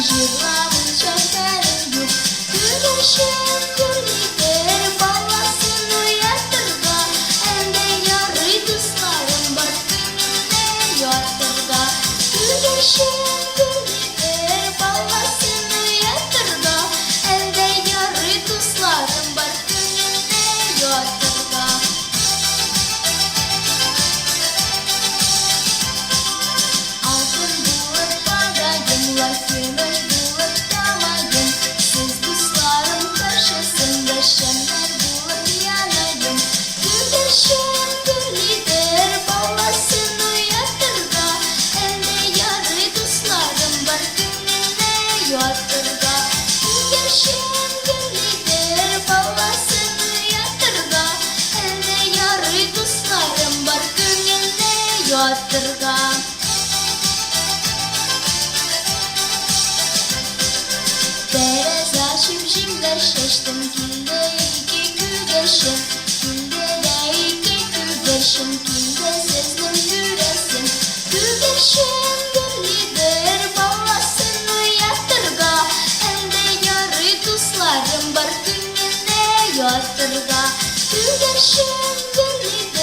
Жырларын чәчәрен юк. Күгәрчен күрмидер баласын уятырга. Әнде ярый дусларым бар күңелдә ятырга. Күгәрчен күрмидер баласын уятырга. Әнде ярый дусларым бар күңелдә ятырга. Алтын булып багайым, лай көмеш булып тамайым. Сез дусларым каршысында шәмнәр булып янайым. Күгәрчен күрлидер баласын уятырга. Әнде ярый дусларым бар күңелдә ятырга. Күгәрчен күрлидер баласын уятырга. Әнде ярый дусларым бар күңелдә ятырга. Dərəz açıb jimlər şəşdim, gündə iki kügəşim. Gündə də iki kügəşim, gündə sezdim yürəsim. Kügəşim birlidir balasını yatırga. Əndə yarı duslarım var günündə yatırga. Kügəşim birlidir